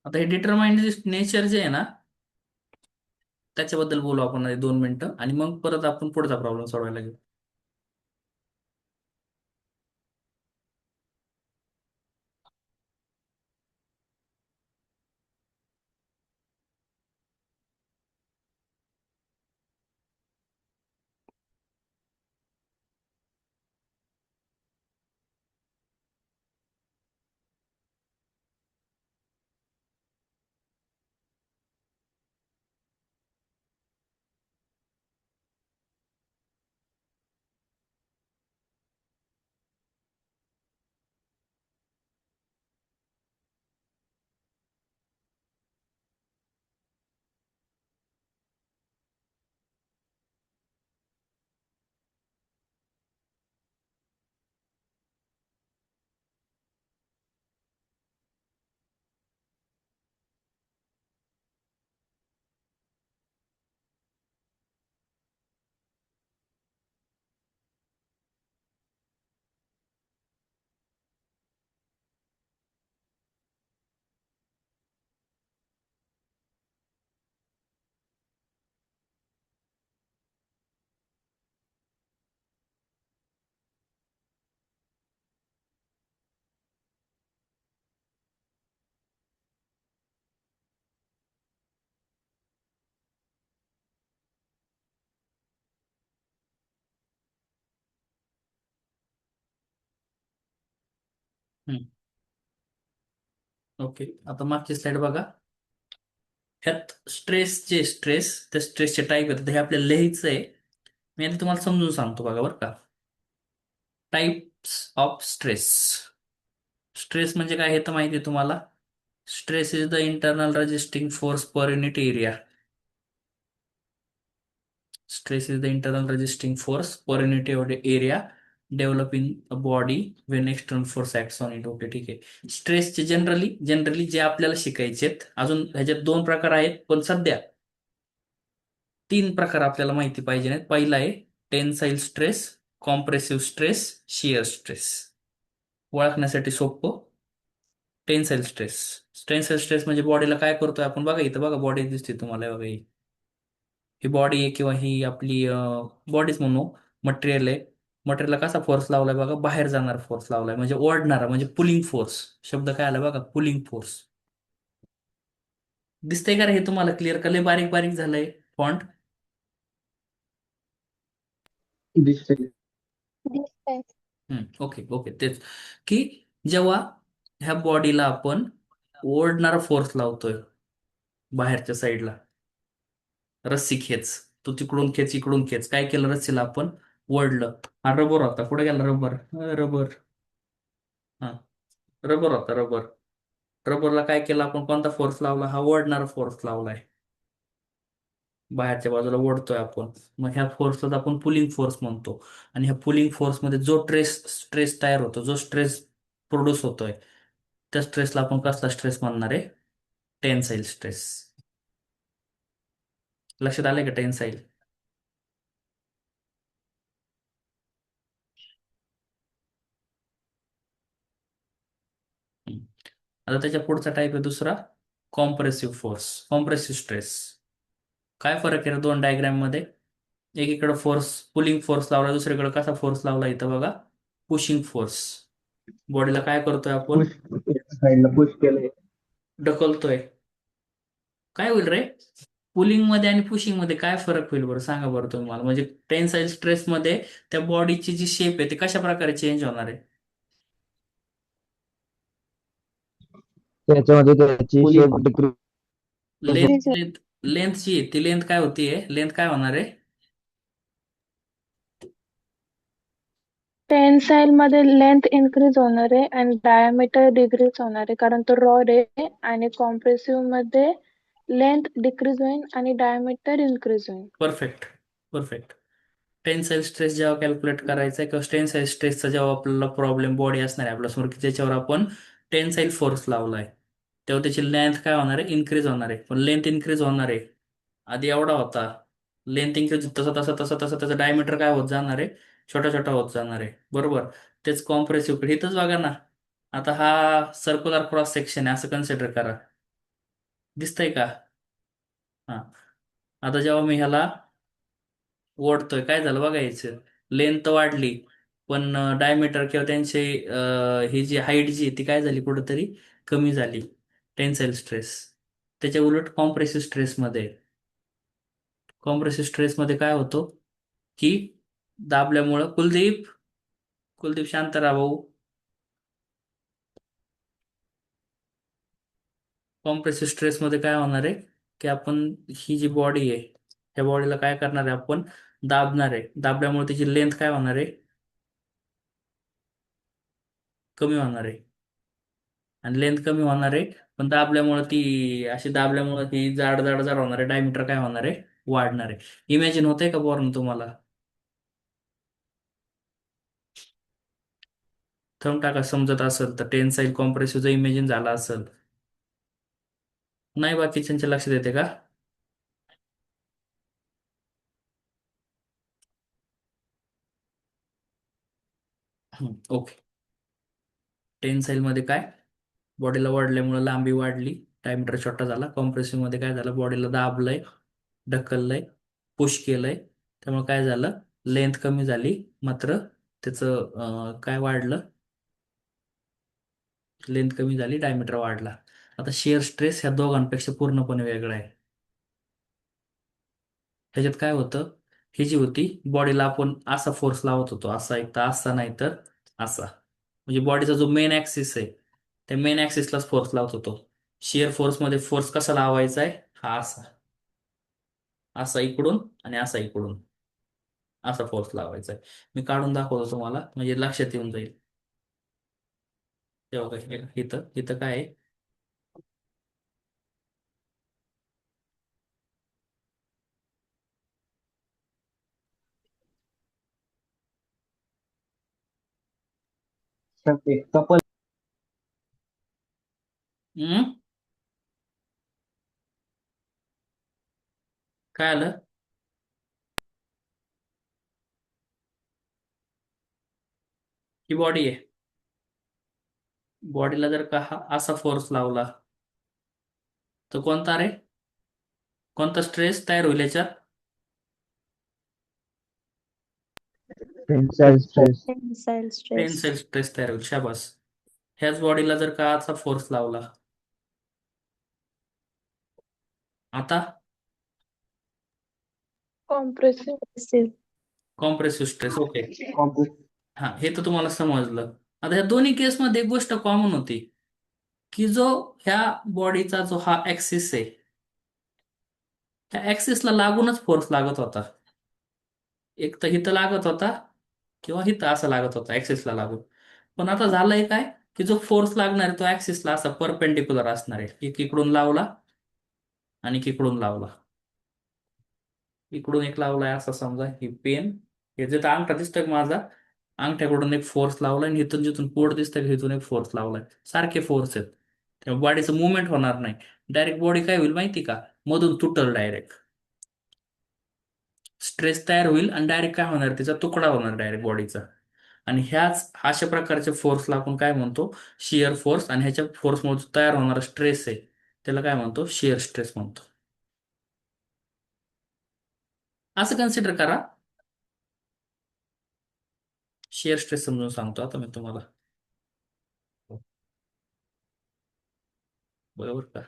S1: आता हे डिटरमाइंड नेचर जे आहे ना, त्याच्याबद्दल बोलू आपण 2 मिनिटं, आणि मग परत आपण पुढचा प्रॉब्लेम सोडवायला घेऊ. हम्म. ओके, आता मागची स्लाइड बघा. ह्यात त्या स्ट्रेसचे टाईप येतात, हे आपल्याला लिहायचं आहे. मी आता तुम्हाला समजून सांगतो बघा बरं का. Types of stress. स्ट्रेस म्हणजे काय हे तर माहिती आहे तुम्हाला. Stress is the internal resisting force per unit area. Stress is the internal resisting force per unit of the area develop in a body when external force acts on it. Okay, ठीक आहे. स्ट्रेसचे generally जे आपल्याला शिकायचेत, अजून ह्याच्यात दोन प्रकार आहेत, पण सध्या तीन प्रकार आपल्याला माहिती पाहिजे आहेत. पहिला आहे tensile stress, compressive stress, shear stress. ओळखण्यासाठी सोपं. Tensile stress. टेन्साईल स्ट्रेस म्हणजे बॉडीला काय करतोय आपण, बघा इथं बघा बॉडी दिसते तुम्हाला, हे बघा ही बॉडी आहे किंवा ही आपली बॉडीच म्हणू, मटेरियल आहे. मटेरियलला कसा फोर्स लावलाय बघा, बाहेर जाणार फोर्स लावलाय, म्हणजे ओढणारा, म्हणजे पुलिंग फोर्स. शब्द काय आला बघा, पुलिंग फोर्स. दिसतंय का रे हे तुम्हाला क्लिअर? का लय बारीक बारीक झालंय फॉन्ट?
S3: दिसतंय.
S2: दिसतंय.
S1: ओके ओके, तेच की जेव्हा ह्या बॉडीला आपण ओढणारा फोर्स लावतोय बाहेरच्या साईडला, रस्सी खेच, तू तिकडून खेच इकडून खेच, काय केलं रस्सीला आपण ओढलं. हा रबर होता, कुठे गेला रबर? रबर. हा, रबर होता रबर. रबरला काय केलं आपण, कोणता फोर्स लावला? हा ओढणारा फोर्स लावलाय, बाहेरच्या बाजूला ओढतोय आपण. मग ह्या फोर्सला आपण पुलिंग फोर्स म्हणतो. आणि ह्या पुलिंग फोर्समध्ये जो स्ट्रेस तयार होतो, जो स्ट्रेस प्रोड्यूस होतोय, त्या स्ट्रेसला आपण कसला स्ट्रेस म्हणणार आहे? Tensile stress. लक्षात आलंय का टेन्साईल? आता त्याच्या पुढचा टाईप आहे दुसरा, कॉम्प्रेसिव्ह फोर्स, कॉम्प्रेसिव्ह स्ट्रेस. काय फरक आहे दोन डायग्राम मध्ये? एकीकडे फोर्स, पुलिंग फोर्स लावला, दुसरीकडे कसा फोर्स लावला इथं बघा, पुशिंग फोर्स. बॉडीला काय करतोय आपण?
S3: पुश, साईडला पुश केलंय.
S1: ढकलतोय. काय होईल रे पुलिंग मध्ये आणि पुशिंग मध्ये? काय फरक होईल बरं, सांगा बरं तुम्ही मला. म्हणजे टेन्साईल स्ट्रेस मध्ये त्या बॉडीची जी शेप आहे ती कशा प्रकारे चेंज होणार आहे?
S4: त्याच्यामध्ये त्याची
S3: pulling
S4: shape decrease
S1: length
S2: Decrease.
S1: Length length जी आहे ती लेंथ काय होतीये, लेंथ काय होणार आहे?
S2: टेन्साईल मध्ये लेंथ इन्क्रीज होणार आहे आणि डायमीटर डिक्रीज होणार आहे, कारण तो रॉड आहे. आणि कॉम्प्रेसिव्ह मध्ये लेंथ डिक्रीज होईल आणि डायमीटर इन्क्रीज होईल.
S1: Perfect perfect. टेन्साईल स्ट्रेस जेव्हा कॅल्क्युलेट करायचा आहे किंवा टेन्साईल स्ट्रेसचा जेव्हा आपल्याला प्रॉब्लेम, बॉडी असणार आहे आपल्यासमोर की ज्याच्यावर आपण टेन्साईल फोर्स लावलाय, तेव्हा त्याची लेंथ काय होणार आहे? इन्क्रीज होणार आहे. पण लेंथ इन्क्रीज होणार आहे, आधी एवढा होता, लेंथ इन्क्रीज तसं तसं तसं तसं त्याचं डायमीटर काय होत जाणार आहे? छोटा छोटा होत जाणार आहे, बरोबर. तेच कॉम्प्रेसिव्ह इथंच बघा ना. आता हा सर्क्युलर क्रॉस सेक्शन आहे असं कन्सिडर करा, दिसतंय का? हा, आता जेव्हा मी ह्याला ओढतोय काय झालं बघायचं, लेंथ वाढली, पण डायमीटर किंवा त्यांचे ही जी हाईट जी आहे ती काय झाली, कुठंतरी कमी झाली. Tensile stress. त्याच्या उलट कॉम्प्रेसिव्ह स्ट्रेसमध्ये काय होतो की दाबल्यामुळं, कुलदीप, कुलदीप शांत राहा भाऊ. कॉम्प्रेसिव्ह स्ट्रेसमध्ये काय होणार आहे की आपण ही जी बॉडी आहे त्या बॉडीला काय करणार आहे, आपण दाबणार आहे. दाबल्यामुळे त्याची लेंथ काय होणार आहे? कमी होणार आहे. आणि लेंथ कमी होणार आहे, पण दाबल्यामुळे ती अशी, दाबल्यामुळे ती जाड जाड जाड होणार आहे, डायमीटर काय होणार आहे? वाढणार आहे. इमॅजिन होतंय का बॉर्न तुम्हाला? थंब टाका समजत असेल तर, टेन्साईल कॉम्प्रेसिव्हचा इमेजिन झाला असेल. नाही बाकीच्यांच्या लक्षात येते का? ओके. टेन्साईल मध्ये काय, बॉडीला वाढल्यामुळे लांबी वाढली, डायमीटर छोटा झाला. कॉम्प्रेसिव्ह मध्ये काय झालं, बॉडीला दाबलंय, ढकललंय, पुश केलंय, त्यामुळे काय झालं, लेंथ कमी झाली, मात्र त्याचं काय वाढलं, लेंथ कमी झाली, डायमीटर वाढला. आता शिअर स्ट्रेस ह्या दोघांपेक्षा पूर्णपणे वेगळा आहे. त्याच्यात काय होतं, ही जी होती बॉडीला आपण असा फोर्स लावत होतो, असा, एक तर असा, नाही तर असा, म्हणजे बॉडीचा जो मेन ऍक्सिस आहे त्या मेन ऍक्सिसलाच फोर्स लावत होतो. शिअर फोर्समध्ये फोर्स कसा लावायचा आहे, हा असा असा इकडून आणि असा इकडून असा फोर्स लावायचा आहे. मी काढून दाखवतो तुम्हाला म्हणजे लक्षात येऊन जाईल. तेव्हा काय इथं इथं काय आहे,
S3: ते कपल
S1: हम्म? काय आलं? ही बॉडी आहे. बॉडीला जर का हा असा फोर्स लावला तर कोणता रे, कोणता स्ट्रेस तयार होईल याच्यात?
S4: Tensile stress.
S5: Tensile stress.
S1: Tensile stress तयार होईल. शाबास. ह्याच बॉडीला जर का असा फोर्स लावला आता
S2: compressive.
S1: Compressive stress. Okay.
S3: Compress
S1: हा, हे तर तुम्हाला समजलं. आता ह्या दोन्ही केसमध्ये एक गोष्ट कॉमन होती की जो ह्या बॉडीचा जो हा ऍक्सिस आहे त्या ऍक्सिसला लागूनच फोर्स लागत होता. एक तर हिथं लागत होता किंवा हिथं असा लागत होता ऍक्सिसला लागून. पण आता झालंय काय की जो फोर्स लागणार आहे तो ऍक्सिसला असा परपेंडिक्युलर असणार आहे. एक इकडून लावला आणि एक इकडून लावला. इकडून एक लावलाय असा समजा, ही पेन, हे जिथं अंगठा दिसतोय का माझा, अंगठ्याकडून एक फोर्स लावलाय आणि इथून जिथून पोट दिसतंय का इथून एक फोर्स लावलाय. सारखे फोर्स आहेत. त्यामुळे बॉडीचं मुवमेंट होणार नाही. डायरेक्ट बॉडी काय होईल माहिती का, मधून तुटल डायरेक्ट. स्ट्रेस तयार होईल आणि डायरेक्ट काय होणार, त्याचा तुकडा होणार डायरेक्ट बॉडीचा. आणि ह्याच अशा प्रकारचे फोर्सला आपण काय म्हणतो, शिअर फोर्स. आणि ह्याच्या फोर्समुळे तयार होणारा स्ट्रेस आहे त्याला काय म्हणतो, शिअर स्ट्रेस म्हणतो. असं कन्सिडर करा. शिअर स्ट्रेस समजून सांगतो आता मी तुम्हाला. बरोबर का?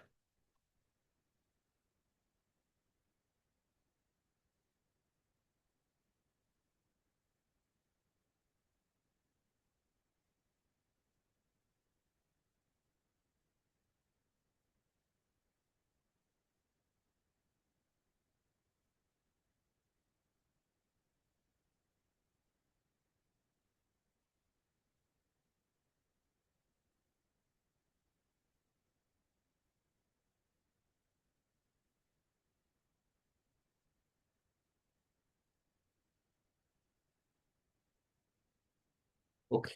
S1: ओके.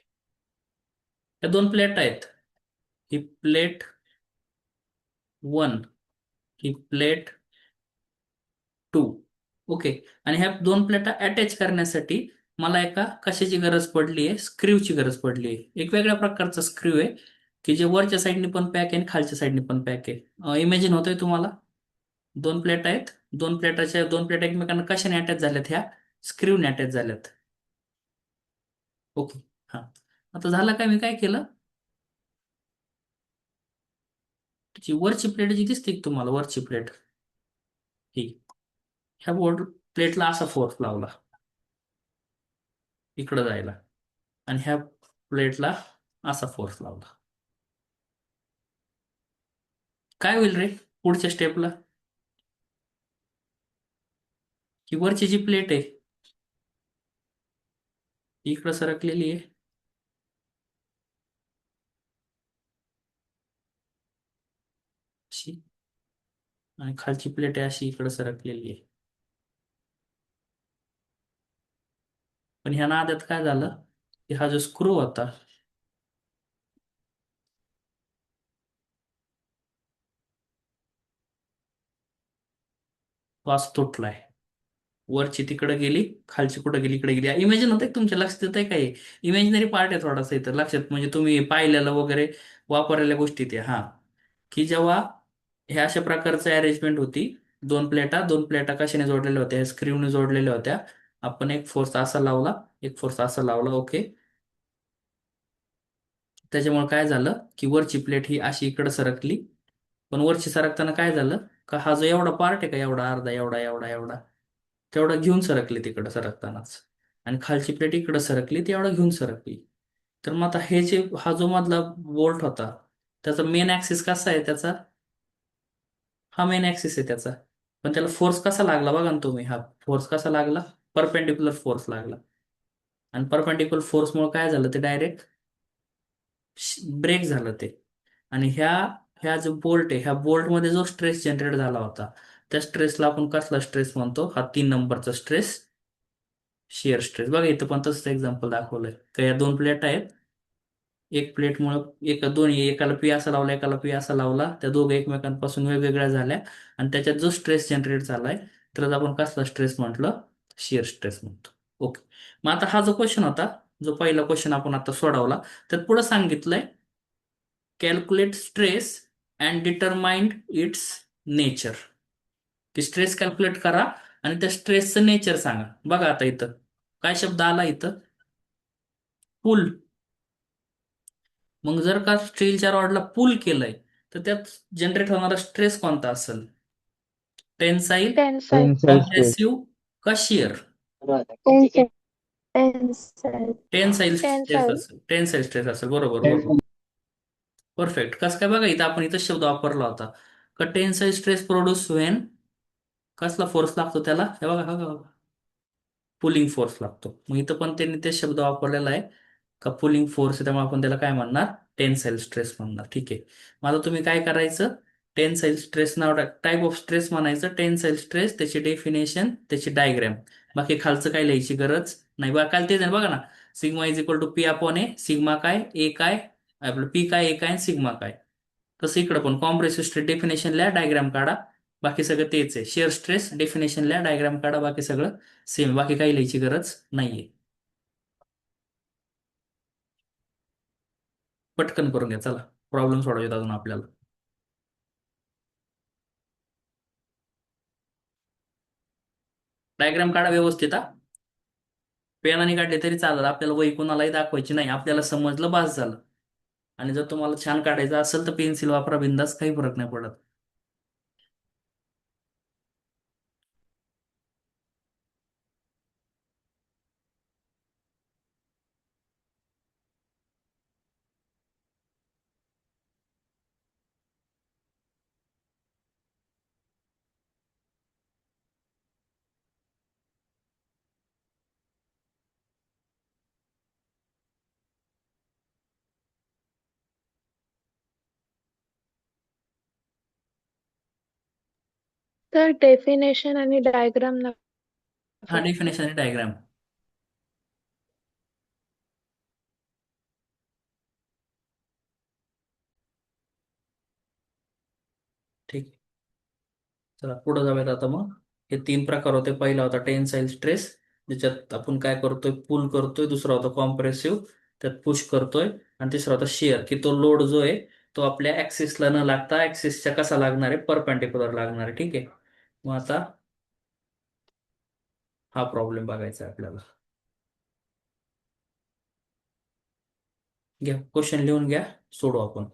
S1: या दोन प्लेट आहेत. ही प्लेट 1, ही प्लेट 2. ओके. आणि ह्या दोन प्लेटा अटॅच करण्यासाठी मला एका कशाची गरज पडली आहे, स्क्रूची गरज पडली आहे. एक वेगळ्या प्रकारचा स्क्रू आहे की जे वरच्या साईडने पण पॅक आहे आणि खालच्या साईडने पण पॅक आहे. इमॅजिन होतोय तुम्हाला? दोन प्लेट आहेत. दोन प्लेट एकमेकांना कशाने अटॅच झाल्यात, ह्या स्क्रूने अटॅच झाल्यात. ओके. हा, आता झालं काय, मी काय केलं, त्याची वरची प्लेट जी दिसते का तुम्हाला, वरची प्लेट ही, ह्या बोर्ड प्लेटला असा फोर्स लावला इकडं जायला आणि ह्या प्लेटला असा फोर्स लावला. काय होईल रे पुढच्या स्टेपला, की वरची जी प्लेट आहे ती इकडं सरकलेली आहे अशी, आणि खालची प्लेट आहे अशी इकडं सरकलेली आहे. पण ह्या नाद्यात काय झालं की हा जो स्क्रू होता तो आज तुटलाय. वरची तिकडे गेली, खालची कुठं गेली, इकडे गेली. इमॅजिन होतंय का तुमच्या लक्षात येत आहे काय, इमॅजिनरी पार्ट आहे थोडासा इथं लक्षात, म्हणजे तुम्ही पाहिलेलं वगैरे वापरलेल्या गोष्टी त्या. हा, की जेव्हा ह्या अशा प्रकारचं अरेंजमेंट होती, दोन प्लेटा कशाने जोडलेल्या होत्या, स्क्रूने जोडलेल्या होत्या. आपण एक फोर्स असा लावला, एक फोर्स असा लावला. ओके. त्याच्यामुळे काय झालं की वरची प्लेट ही अशी इकडे सरकली. पण वरची सरकताना काय झालं का, हा जो एवढा पार्ट आहे का, एवढा अर्धा, एवढा एवढा एवढा, तेवढा घेऊन सरकली तिकडं सरकतानाच. आणि खालची प्लेट इकडं सरकली, ती एवढा घेऊन सरकली. तर मग आता हे जे हा जो मधला बोल्ट होता त्याचा मेन ऍक्सिस कसा आहे त्याचा, हा मेन ऍक्सिस आहे त्याचा. पण त्याला फोर्स कसा लागला बघा ना तुम्ही, हा फोर्स कसा लागला, परपेंडिक्युलर फोर्स लागला. आणि परपेंडिक्युलर फोर्समुळे काय झालं, ते डायरेक्ट ब्रेक झालं ते. आणि ह्या ह्या जो बोल्ट आहे ह्या बोल्टमध्ये जो स्ट्रेस जनरेट झाला होता त्या स्ट्रेसला आपण कसला स्ट्रेस म्हणतो, हा 3 नंबरचा स्ट्रेस, शिअर स्ट्रेस. बघा इथं पण तसंच एक्झाम्पल दाखवलंय का, या 2 प्लेट आहेत, एक प्लेटमुळं दोन्ही, एकाला पी असा लावला एकाला पी असा लावला, त्या दोघं एकमेकांपासून वेगवेगळ्या झाल्या आणि त्याच्यात जो स्ट्रेस जनरेट झालाय त्याला आपण कसला स्ट्रेस म्हटलं, शिअर स्ट्रेस म्हणतो. ओके. मग आता हा जो क्वेश्चन होता, जो पहिला क्वेश्चन आपण आता सोडवला, त्यात पुढे सांगितलंय calculate stress and determined it's nature. की स्ट्रेस कॅल्क्युलेट करा आणि त्या स्ट्रेसचं नेचर सांगा. बघा आता इथं काय शब्द आला इथं, पुल. मग जर का स्टीलच्या रॉडला पुल केलंय तर त्यात जनरेट होणारा स्ट्रेस कोणता असेल, tensile,
S2: tensile.
S4: Tensile stress.
S1: Compressive का shear?
S2: Tensile. Tensile.
S1: Tensile stress
S2: tensile.
S1: असेल, टेन्साईल स्ट्रेस असेल, बरोबर बरोबर, परफेक्ट. कसं काय, बघा इथं आपण इथं शब्द वापरला होता का, टेन्साईल स्ट्रेस प्रोड्यूस व्हेन, कसला फोर्स लागतो त्याला, हे बघा, बघा बघा, पुलिंग फोर्स लागतो. मग इथं पण त्यांनी ते शब्द वापरलेला आहे का, पुलिंग फोर्स आहे, त्यामुळे आपण त्याला काय म्हणणार, टेन्साईल स्ट्रेस म्हणणार. ठीक आहे. मग आता तुम्ही काय करायचं, tensile stress now type of stress म्हणायचं, टेन्साईल स्ट्रेस, त्याची डेफिनेशन, त्याची डायग्रॅम. बाकी खालचं काय लिहायची गरज नाही. बघा काल तेच आहे बघा ना, sigma is equal to P upon A, sigma काय, ए काय, आपलं पी काय, ए काय आणि सिग्मा काय. तसं इकडं पण कॉम्प्रेसिव्ह स्ट्रेस डेफिनेशन लिहा, डायग्राम काढा, बाकी सगळं तेच आहे. शिअर स्ट्रेस डेफिनेशन लिहा, डायग्राम काढा, बाकी सगळं सेम, बाकी काही लिहायची गरज नाहीये. पटकन करून घ्या, चला प्रॉब्लेम सोडवायचे अजून आपल्याला. डायग्राम काढा व्यवस्थित हा, पेनाने काढले तरी चालेल, आपल्याला वही कोणालाही दाखवायची नाही, आपल्याला समजलं बास झालं. आणि जर तुम्हाला छान काढायचं असेल तर पेन्सिल वापरा, बिंदास, काही फरक नाही पडत.
S2: तर डेफिनेशन आणि डायग्राम ना
S1: हा,
S2: फक्त.
S1: डेफिनेशन आणि डायग्राम. ठीक. चला पुढे जाऊयात आता. मग हे 3 प्रकार होते. पहिला होता टेन्साईल स्ट्रेस, ज्याच्यात आपण काय करतोय, पुल करतोय. दुसरा होता कॉम्प्रेसिव्ह, त्यात पुश करतोय. आणि तिसरा होता शिअर, की तो लोड जो आहे तो आपल्या ऍक्सिसला न लागता ऍक्सिसच्या कसा लागणार आहे, परपेंडिक्युलर लागणार आहे. ठीक आहे. मग आता हा प्रॉब्लेम बघायचा आहे आपल्याला. घ्या क्वेश्चन लिहून घ्या, सोडू आपण.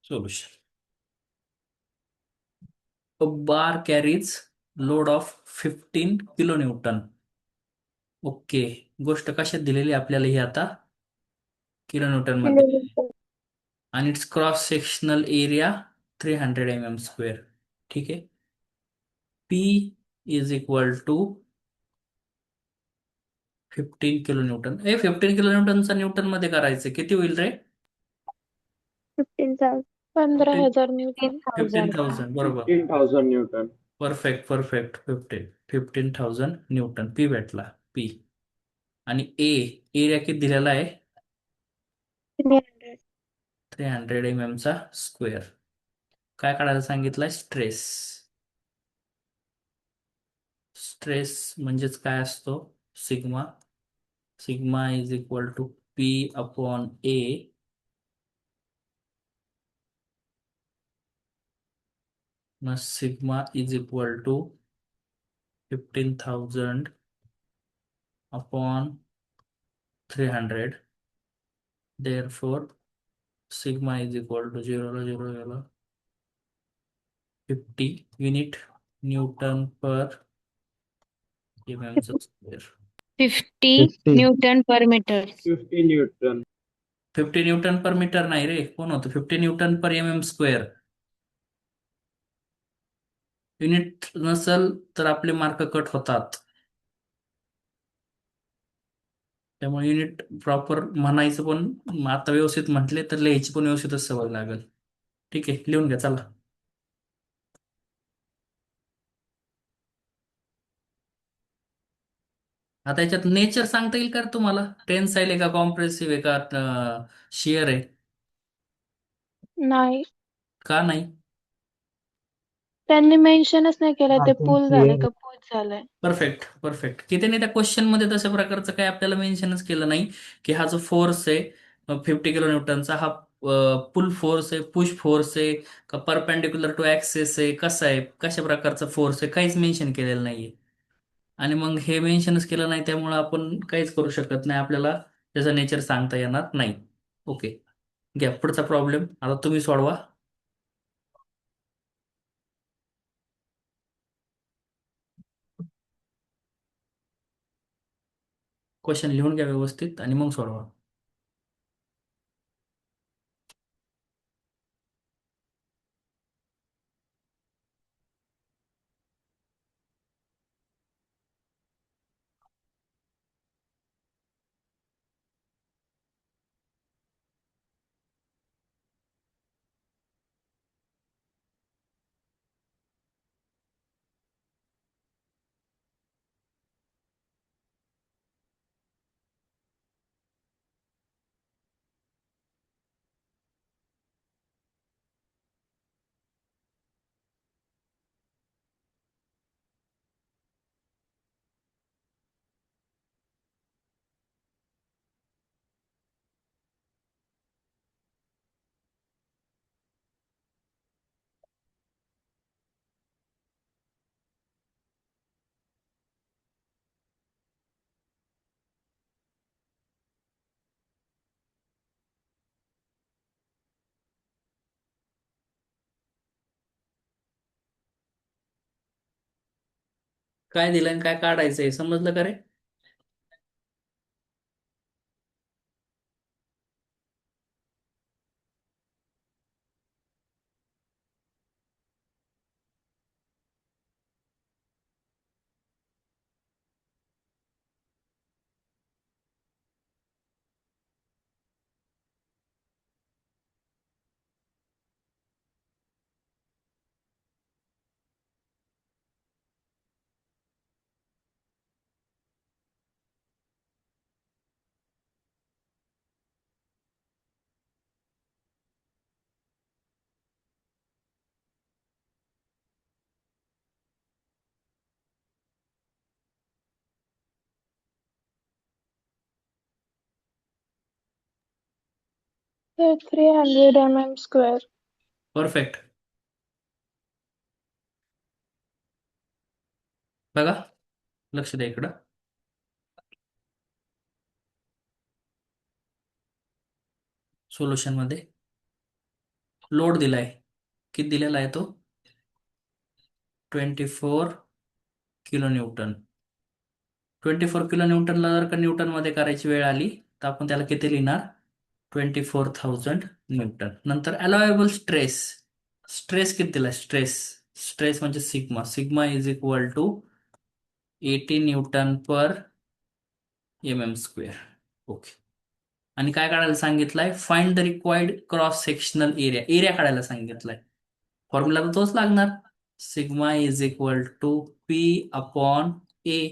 S1: Solution. A bar carries load of 15 kilonewton. Okay. गोष्ट कशात दिलेली आहे आपल्याला ही आता, किलोन्यूटन मध्ये. आणि it's cross sectional area 300 mm². ठीक आहे. P is equal to 15 kilo newton. 15 kilo न्यूटनचा न्यूटन मध्ये करायचं किती होईल रे,
S2: 15,000. 15,000 न्यूटन.
S1: 15,000 बरोबर.
S3: 15,000 Newton.
S1: Perfect perfect, 15,000 Newton P भेटला, पी. आणि एरिया किती दिलेला आहे,
S2: 300.
S1: 300 mm². काय काढायला सांगितलंय, स्ट्रेस. स्ट्रेस म्हणजेच काय असतो? Sigma. Sigma is equal to P upon A sigma is equal to 15,000 upon 300. Therefore, sigma is equal to 50 unit Newton per mm square.
S5: 50
S4: 50
S5: Newton per metre.
S3: 50 Newton.
S1: 50 Newton per metre नाही रे, कोण होतं? 50 Newton पर mm square. Unit नसेल तर आपले mark cut होतात. त्यामुळे unit proper म्हणायचं, पण आता व्यवस्थित म्हटले तर लिहायची पण व्यवस्थितच सवय लागेल. ठीक आहे, लिहून घ्या चला. आता याच्यात नेचर सांगता येईल का रे तुम्हाला? टेन्साईल आहे का, कॉम्प्रेसिव्ह आहे का, शिअर आहे?
S2: नाही,
S1: का नाही?
S2: त्यांनी मेन्शनच नाही केलं
S4: आय
S2: ते
S4: थिंक
S2: पुल झालंय
S4: क्लिअर.
S2: का पुश झालंय.
S1: Perfect perfect. की त्याने त्या क्वेश्चन मध्ये तशा प्रकारचं काही आपल्याला मेन्शनच केलं नाही की हा जो फोर्स आहे 50 किलो न्यूटनचा, हा पुल फोर्स आहे, पुश फोर्स आहे, का परपेंडिक्युलर टू ऍक्सिस आहे, कसा आहे, कशा प्रकारचा फोर्स आहे, काहीच मेन्शन केलेलं नाहीये. आणि मग हे मेन्शनच केलं नाही, त्यामुळे आपण काहीच करू शकत नाही, आपल्याला त्याचं नेचर सांगता येणार नाही. ओके, घ्या पुढचा प्रॉब्लेम. आता तुम्ही सोडवा. क्वेश्चन लिहून घ्या व्यवस्थित आणि मग सोडवा. काय दिलं आणि काय काढायचंय समजलं का रे?
S2: तर 300 mm².
S1: परफेक्ट. बघा, लक्ष द्या इकडं. सोल्युशन मध्ये लोड दिलाय, किती दिलेला आहे तो? 24 किलो न्यूटन. 24 किलो न्यूटनला जर का न्यूटन मध्ये करायची वेळ आली तर आपण त्याला किती लिहिणार? 24,000 न्यूटन. नंतर अलाउएबल स्ट्रेस. स्ट्रेस किती दिलाय? स्ट्रेस स्ट्रेस म्हणजे sigma. Sigma is equal to 80 newton per mm². Okay. आणि काय काढायला सांगितलंय? Find the required cross sectional area. Area काढायला सांगितलंय. फॉर्म्युला तर तोच लागणार. Sigma is equal to P upon A.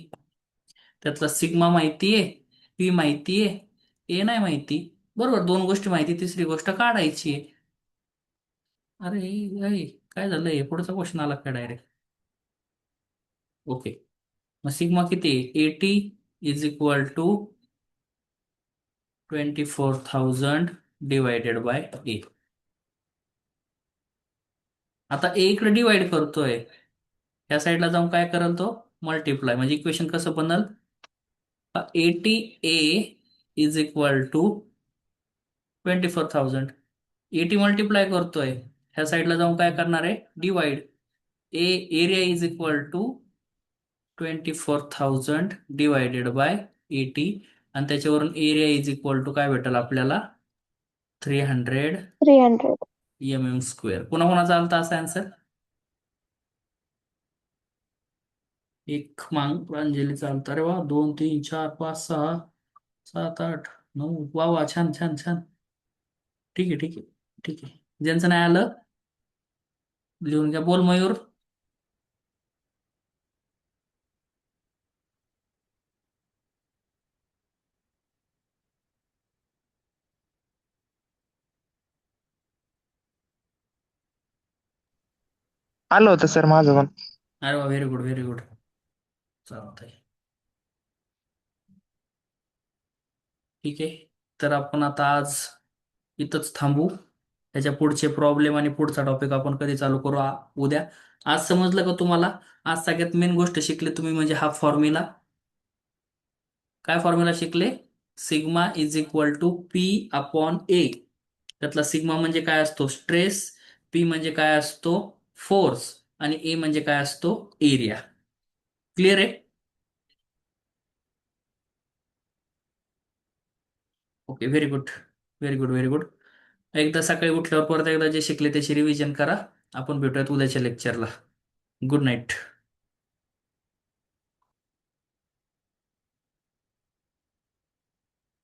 S1: त्यातला सिग्मा माहितीये, पी माहितीये, ए नाही माहिती. बरोबर, दोन गोष्टी माहिती, तिसरी गोष्ट काढायची आहे. अरे अरे, काय झालंय? पुढचा क्वेश्चन आला काय डायरेक्ट? ओके, मग सिग्मा किती आहे? 80 is equal to 24,000 divided by A. आता ए इकडे डिवाइड करतोय, या साईडला जाऊन काय करेल तो? मल्टिप्लाय. म्हणजे इक्वेशन कसं बनल? 80 इज इक्वल टू 24,000. 80 मल्टिप्लाय करतोय, ह्या साईडला जाऊन काय करणार आहे? Divide. A area is equal to 24,000 divided by 80, आणि त्याच्यावरून एरिया इज इक्वल टू काय भेटेल आपल्याला? 300
S2: 300.
S1: mm². कोणाकोणाचा आलता असा आन्सर? एक मांग प्रांजली चालतं. अरे वा, 2 3 4 5 6 7 8 9. वा वा, छान छान छान. ठीक आहे ठीक आहे ठीक आहे. ज्यांचं नाही आलं लिहून घ्या. बोल मयूर.
S6: आलं होतं सर माझं पण.
S1: अरे वा, व्हेरी गुड व्हेरी गुड. चालतंय. ठीक आहे. तर आपण आता आज इथंच थांबू. त्याच्या पुढचे प्रॉब्लेम आणि पुढचा टॉपिक आपण कधी चालू करू? उद्या. आज समजलं का तुम्हाला? आज सगळ्यात मेन गोष्ट शिकली तुम्ही म्हणजे हा फॉर्म्युला. काय फॉर्म्युला शिकले? Sigma is equal to P upon A. त्यातला सिग्मा म्हणजे काय असतो? स्ट्रेस. पी म्हणजे काय असतो? फोर्स. आणि ए म्हणजे काय असतो? एरिया. क्लिअर आहे? Okay, very good very good very good. एकदा सकाळी उठल्यावर परत एकदा जे शिकले त्याची रिव्हिजन करा. आपण भेटूयात उद्याच्या लेक्चरला. Good night.